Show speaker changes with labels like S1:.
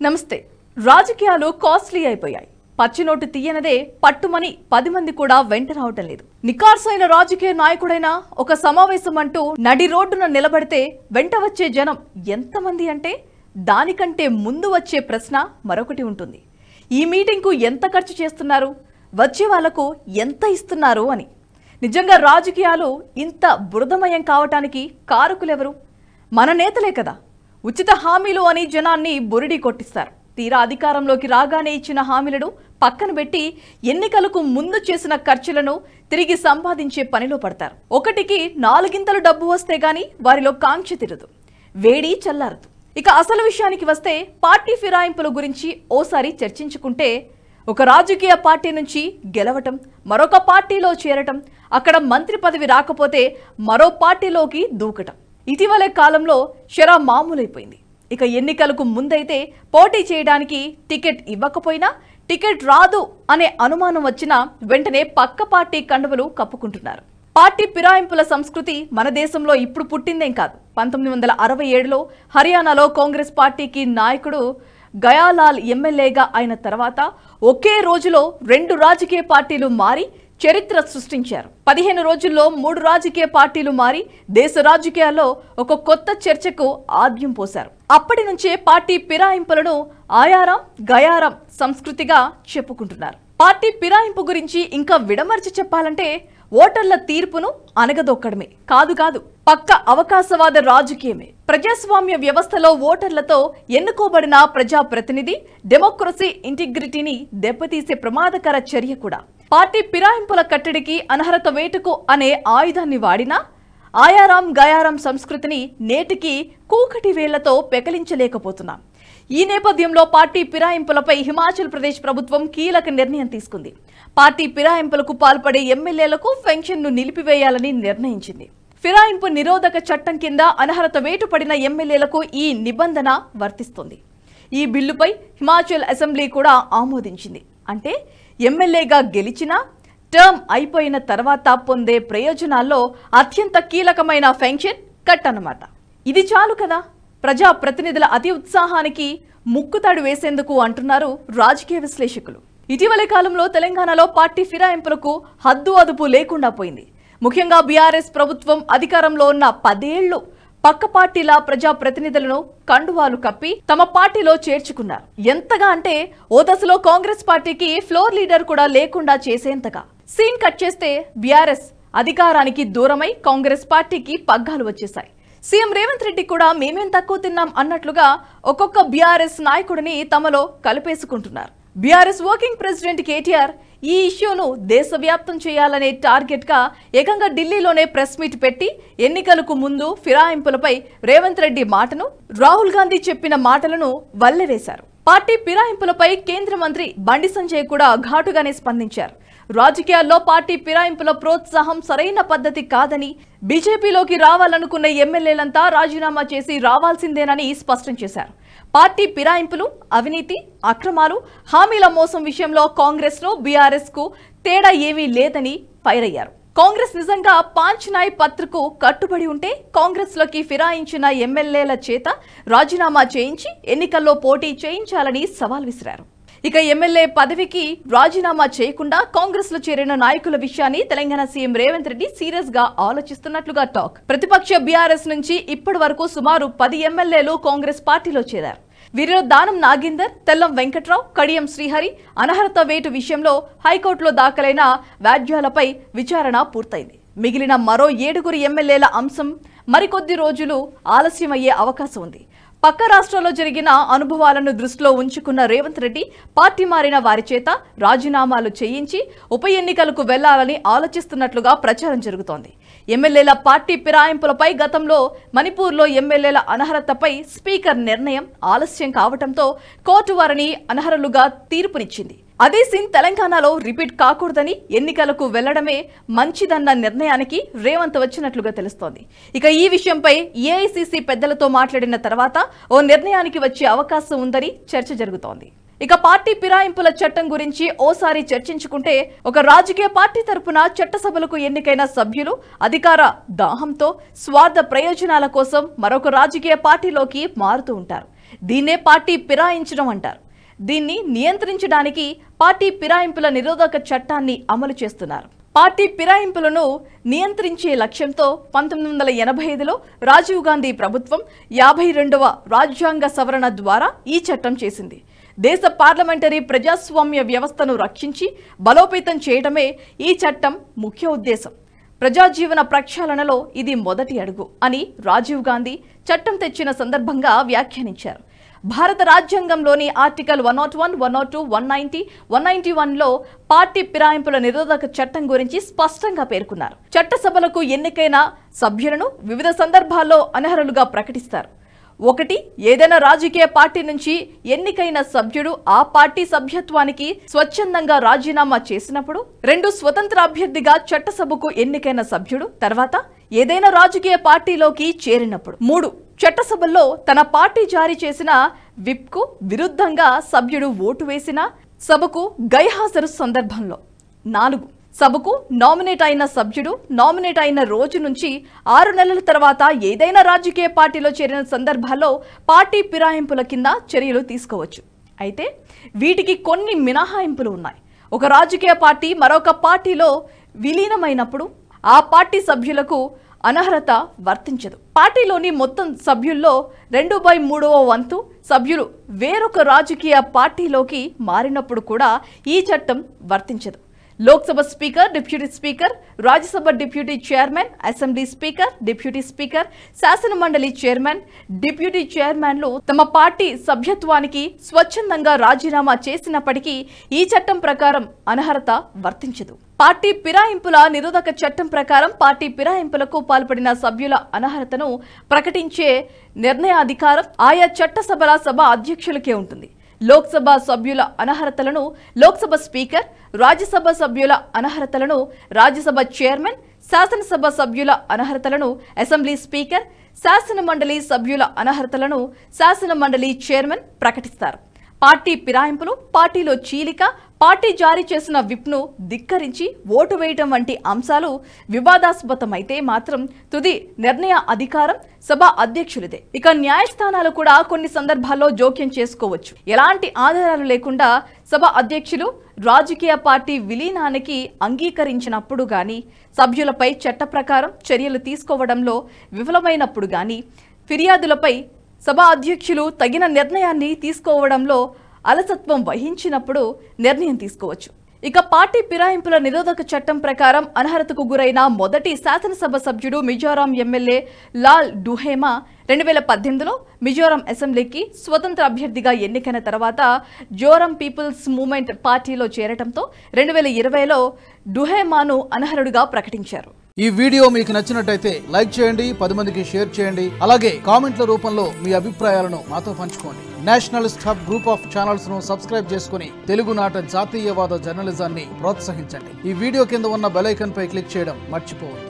S1: నమస్తే. రాజకీయాలు కాస్ట్లీ అయిపోయాయి. పచ్చినోటు తీయనదే పట్టుమని 10 మంది కూడా వెంట రావటం లేదు. నికార్సైన రాజకీయ నాయకుడైనా ఒక సమావేశం అంటూ నడి రోడ్డున నిలబడితే వెంట వచ్చే జనం ఎంతమంది అంటే దానికంటే ముందు వచ్చే ప్రశ్న మరొకటి ఉంటుంది. ఈ మీటింగ్కు ఎంత ఖర్చు చేస్తున్నారు, వచ్చే వాళ్లకు ఎంత ఇస్తున్నారు అని. నిజంగా రాజకీయాలు ఇంత బురదమయం కావటానికి కారకులెవరు? మన నేతలే కదా. ఉచిత హామీలు అని జనాన్ని బురిడి కొట్టిస్తారు. తీరా అధికారంలోకి రాగానే ఇచ్చిన హామీలను పక్కన పెట్టి ఎన్నికలకు ముందు చేసిన ఖర్చులను తిరిగి సంపాదించే పనిలో పడతారు. ఒకటికి 4 డబ్బు వస్తే గాని వారిలో కాంక్ష తీరదు, వేడి చల్లారదు. ఇక అసలు విషయానికి వస్తే పార్టీ ఫిరాయింపుల గురించి ఓసారి చర్చించుకుంటే, ఒక రాజకీయ పార్టీ నుంచి గెలవటం, మరొక పార్టీలో చేరటం, అక్కడ మంత్రి పదవి రాకపోతే మరో పార్టీలోకి దూకటం ఇటీవల కాలంలో షరా మామూలైపోయింది. ఇక ఎన్నికలకు ముందైతే పోటీ చేయడానికి టికెట్ ఇవ్వకపోయినా, టికెట్ రాదు అనే అనుమానం వచ్చినా వెంటనే పక్క పార్టీ కండువలు కప్పుకుంటున్నారు. పార్టీ ఫిరాయింపుల సంస్కృతి మన దేశంలో ఇప్పుడు పుట్టిందేం కాదు. 1967లో హర్యానాలో కాంగ్రెస్ పార్టీకి నాయకుడు గయాలాల్ ఎమ్మెల్యేగా అయిన తర్వాత ఒకే రోజులో 2 రాజకీయ పార్టీలు మారి చరిత్ర సృష్టించారు. 15 రోజుల్లో 3 రాజకీయ పార్టీలు మారి దేశ రాజకీయాల్లో ఒక కొత్త చర్చకు ఆద్యం పోశారు. అప్పటి నుంచే పార్టీ ఫిరాయింపులను ఆయారం గయారం సంస్కృతిగా చెప్పుకుంటున్నారు. పార్టీ ఫిరాయింపు గురించి ఇంకా విడమర్చి చెప్పాలంటే ఓటర్ల తీర్పును అనగదొక్కడమే కాదు, పక్క అవకాశవాద రాజకీయమే. ప్రజాస్వామ్య వ్యవస్థలో ఓటర్లతో ఎన్నుకోబడిన ప్రజాప్రతినిధి డెమోక్రసీ ఇంటిగ్రిటీని దెబ్బతీసే ప్రమాదకర చర్య కూడా. పార్టీ ఫిరాయింపుల కట్టడికి అనర్హత వేటుకు అనే ఆయుధాన్ని వాడినా ఆయారం గయారం సంస్కృతిని నేటికి కూకటి వేళ్లతో పెకలించలేకపోతున్నాం. ఈ నేపథ్యంలో పార్టీ ఫిరాయింపులపై హిమాచల్ ప్రదేశ్ ప్రభుత్వం కీలక నిర్ణయం తీసుకుంది. పార్టీ ఫిరాయింపులకు పాల్పడే ఎమ్మెల్యేలకు పెన్షన్ను నిలిపివేయాలని నిర్ణయించింది. ఫిరాయింపు నిరోధక చట్టం కింద అనర్హత వేటు పడిన ఎమ్మెల్యేలకు ఈ నిబంధన వర్తిస్తుంది. ఈ బిల్లుపై హిమాచల్ అసెంబ్లీ కూడా ఆమోదించింది. అంటే ఎమ్మెల్యేగా గెలిచినా టర్మ్ అయిపోయిన తర్వాత పొందే ప్రయోజనాల్లో అత్యంత కీలకమైన పెన్షన్ కట్ అన్నమాట. ఇది చాలు కదా ప్రజా ప్రతినిధుల అతి ఉత్సాహానికి ముక్కుతాడు వేసేందుకు అంటున్నారు రాజకీయ విశ్లేషకులు. ఇటీవలి కాలంలో తెలంగాణలో పార్టీ ఫిరాయింపులకు హద్దు అదుపు లేకుండా పోయింది. ముఖ్యంగా బీఆర్ఎస్ ప్రభుత్వం అధికారంలో ఉన్న 10 ఏళ్లు పక్క పార్టీల ప్రజా ప్రతినిధులను కండువాలు కప్పి తమ పార్టీలో చేర్చుకున్నారు. ఎంతగా అంటే ఓ దశలో కాంగ్రెస్ పార్టీకి ఫ్లోర్ లీడర్ కూడా లేకుండా చేసేంతగా. సీన్ కట్ చేస్తే బీఆర్ఎస్ అధికారానికి దూరమై కాంగ్రెస్ పార్టీకి పగ్గాలు వచ్చేశాయి. సీఎం రేవంత్ రెడ్డి కూడా మేమేం తక్కువ తిన్నాం అన్నట్లుగా ఒక్కొక్క బీఆర్ఎస్ నాయకుడిని తమలో కలిపేసుకుంటున్నారు. బీఆర్ఎస్ వర్కింగ్ ప్రెసిడెంట్ కేటీఆర్ ఈ ఇష్యూను దేశవ్యాప్తం చేయాలనే టార్గెట్ గా ఏకంగా ఢిల్లీలోనే ప్రెస్ మీట్ పెట్టి ఎన్నికలకు ముందు ఫిరాయింపులపై రేవంత్ రెడ్డి మాటను, రాహుల్ గాంధీ చెప్పిన మాటలను వల్లెవేశారు. పార్టీ ఫిరాయింపులపై కేంద్ర మంత్రి బండి సంజయ్ కూడా ఘాటుగానే స్పందించారు. రాజకీయాల్లో పార్టీ ఫిరాయింపుల ప్రోత్సాహం సరైన పద్ధతి కాదని, బీజేపీలోకి రావాలనుకున్న ఎమ్మెల్యేలంతా రాజీనామా చేసి రావాల్సిందేనని స్పష్టం చేశారు. పార్టీ ఫిరాయింపులు, అవినీతి, అక్రమాలు, హామీల మోసం విషయంలో కాంగ్రెస్ ను బీఆర్ఎస్ కు తేడా ఏమీ లేదని ఫైర్ అయ్యారు. కాంగ్రెస్ నిజంగా పాంచ్నాయ్ పత్రకు కట్టుబడి ఉంటే కాంగ్రెస్ లోకి ఫిరాయించిన ఎమ్మెల్యేల చేత రాజీనామా చేయించి ఎన్నికల్లో పోటీ చేయించాలని సవాల్ విసిరారు. ఇక ఎమ్మెల్యే పదవికి రాజీనామా చేయకుండా కాంగ్రెస్ లో చేరిన నాయకుల విషయాన్ని తెలంగాణ సీఎం రేవంత్ రెడ్డి సీరియస్ గా ఆలోచిస్తున్నట్లుగా టాక్. ప్రతిపక్ష బీఆర్ఎస్ నుంచి ఇప్పటి వరకు సుమారు 10 ఎమ్మెల్యేలు కాంగ్రెస్ పార్టీలో చేరారు. వీరిలో దానం నాగేందర్, తెల్లం వెంకట్రావు, కడియం శ్రీహరి అనర్హత వేటు విషయంలో హైకోర్టులో దాఖలైన వ్యాజ్యాలపై విచారణ పూర్తయింది. మిగిలిన మరో 7 ఎమ్మెల్యేల అంశం మరికొద్ది రోజులు ఆలస్యమయ్యే అవకాశం ఉంది. పక్క రాష్ట్రాల్లో జరిగిన అనుభవాలను దృష్టిలో ఉంచుకున్న రేవంత్ రెడ్డి పార్టీ మారిన వారి చేత రాజీనామాలు చేయించి ఉప ఎన్నికలకు వెళ్లాలని ఆలోచిస్తున్నట్లుగా ప్రచారం జరుగుతోంది. ఎమ్మెల్యేల పార్టీ ఫిరాయింపులపై గతంలో మణిపూర్లో ఎమ్మెల్యేల అనర్హతపై స్పీకర్ నిర్ణయం ఆలస్యం కావడంతో కోర్టు వారిని అనర్హులుగా తీర్పునిచ్చింది. అదే సీన్ తెలంగాణలో రిపీట్ కాకూడదని ఎన్నికలకు వెళ్లడమే మంచిదన్న నిర్ణయానికి రేవంత్ వచ్చినట్లుగా తెలుస్తోంది. ఇక ఈ విషయంపై ఏఐసీసీ పెద్దలతో మాట్లాడిన తర్వాత ఓ నిర్ణయానికి వచ్చే అవకాశం ఉందని చర్చ జరుగుతోంది. ఇక పార్టీ ఫిరాయింపుల చట్టం గురించి ఓసారి చర్చించుకుంటే, ఒక రాజకీయ పార్టీ తరపున చట్టసభలకు ఎన్నికైన సభ్యులు అధికార దాహంతో స్వార్థ ప్రయోజనాల కోసం మరొక రాజకీయ పార్టీలోకి మారుతూ ఉంటారు. దీన్నే పార్టీ ఫిరాయించడం అంటారు. దీన్ని నియంత్రించడానికి పార్టీ ఫిరాయింపుల నిరోధక చట్టాన్ని అమలు చేస్తున్నారు. పార్టీ ఫిరాయింపులను నియంత్రించే లక్ష్యంతో 1985లో రాజీవ్ గాంధీ ప్రభుత్వం 52వ రాజ్యాంగ సవరణ ద్వారా ఈ చట్టం చేసింది. దేశ పార్లమెంటరీ ప్రజాస్వామ్య వ్యవస్థను రక్షించి బలోపేతం చేయడమే ఈ చట్టం ముఖ్య ఉద్దేశం. ప్రజాజీవన ప్రక్షాళనలో ఇది మొదటి అడుగు అని రాజీవ్ గాంధీ చట్టం తెచ్చిన సందర్భంగా వ్యాఖ్యానించారు. భారత రాజ్యాంగంలోని ఆర్టికల్ 101, 102, 190, 191లో పార్టీ ఫిరాయింపుల నిరోధక చట్టం గురించి స్పష్టంగా పేర్కొన్నారు. చట్టసభలకు ఎన్నికైన సభ్యులను వివిధ సందర్భాల్లో అనర్హులుగా ప్రకటిస్తారు. 1. ఏదైనా రాజకీయ పార్టీ నుంచి ఎన్నికైన సభ్యుడు ఆ పార్టీ సభ్యత్వానికి స్వచ్ఛందంగా రాజీనామా చేసినప్పుడు. 2. స్వతంత్ర అభ్యర్థిగా చట్టసభకు ఎన్నికైన సభ్యుడు తర్వాత ఏదైనా రాజకీయ పార్టీలోకి చేరినప్పుడు. 3. చట్టసభల్లో తన పార్టీ జారీ చేసిన విప్కు విరుద్ధంగా సభ్యుడు ఓటు వేసిన సభకు గైహాజరు సందర్భంలో. 4. సభకు నామినేట్ అయిన సభ్యుడు నామినేట్ అయిన రోజు నుంచి 6 నెలల తర్వాత ఏదైనా రాజకీయ పార్టీలో చేరిన సందర్భాల్లో పార్టీ ఫిరాయింపుల కింద చర్యలు తీసుకోవచ్చు. అయితే వీటికి కొన్ని మినహాయింపులు ఉన్నాయి. ఒక రాజకీయ పార్టీ మరొక పార్టీలో విలీనమైనప్పుడు ఆ పార్టీ సభ్యులకు అనర్హత వర్తించదు. పార్టీలోని మొత్తం సభ్యుల్లో 2/3వ వంతు సభ్యులు వేరొక రాజకీయ పార్టీలోకి మారినప్పుడు కూడా ఈ చట్టం వర్తించదు. Lok Sabha speaker, deputy speaker, Rajya Sabha deputy chairman, assembly speaker, deputy speaker, శాసనమండలి చైర్మన్, డిప్యూటీ చైర్మన్లు తమ పార్టీ సభ్యత్వానికి స్వచ్ఛందంగా రాజీనామా చేసినప్పటికీ ఈ చట్టం ప్రకారం అనర్హత వర్తించదు. పార్టీ ఫిరాయింపుల నిరోధక చట్టం ప్రకారం పార్టీ ఫిరాయింపులకు పాల్పడిన సభ్యుల అనర్హతను ప్రకటించే నిర్ణయాధికారం ఆయా చట్టసభల సభ అధ్యక్షులకే ఉంటుంది. లోక్సభ సభ్యుల అనర్హతలను లోక్సభ స్పీకర్, రాజ్యసభ సభ్యుల అనర్హతలను రాజ్యసభ చైర్మన్, శాసనసభ సభ్యుల అనర్హతలను అసెంబ్లీ స్పీకర్, శాసనమండలి సభ్యుల అనర్హతలను శాసనమండలి చైర్మన్ ప్రకటిస్తారు. పార్టీ ఫిరాయింపులు, పార్టీలో చీలిక, పార్టీ జారీ చేసిన విప్ను ధిక్కరించి ఓటు వేయటం వంటి అంశాలు వివాదాస్పదమైతే మాత్రం తుది నిర్ణయ అధికారం సభ అధ్యక్షులదే. ఇక న్యాయస్థానాలు కూడా కొన్ని సందర్భాల్లో జోక్యం చేసుకోవచ్చు. ఎలాంటి ఆధారాలు లేకుండా సభ అధ్యక్షులు రాజకీయ పార్టీ విలీనానికి అంగీకరించినప్పుడు గాని, సభ్యులపై చట్ట ప్రకారం చర్యలు తీసుకోవడంలో విఫలమైనప్పుడు గాని, ఫిర్యాదులపై సభ అధ్యక్షులు తగిన నిర్ణయాన్ని తీసుకోవడంలో అలసత్వం వహించినప్పుడు నిర్ణయం తీసుకోవచ్చు. ఇక పార్టీ ఫిరాయింపుల నిరోధక చట్టం ప్రకారం అనర్హతకు గురైన మొదటి శాసనసభ సభ్యుడు మిజోరాం ఎమ్మెల్యే లాల్ డుహేమా 2018లో మిజోరాం అసెంబ్లీకి స్వతంత్ర అభ్యర్థిగా ఎన్నికైన తర్వాత జోరం పీపుల్స్ మూవ్మెంట్ పార్టీలో చేరటంతో 2020లో డుహేమాను అనర్హుడిగా ప్రకటించారు.
S2: ఈ వీడియో మీకు నచ్చినట్టయితే లైక్ చేయండి, 10 మందికి షేర్ చేయండి. అలాగే కామెంట్ల రూపంలో మీ అభిప్రాయాలను మాతో పంచుకోండి. Nationalist hub group of channels ను సబ్స్క్రైబ్ చేసుకుని తెలుగునాట జాతీయవాద జర్నలిజాన్ని ప్రోత్సహించండి. ఈ వీడియో కింద ఉన్న బెల్ ఐకాన్ పై క్లిక్ చేయడం మర్చిపోవద్దు.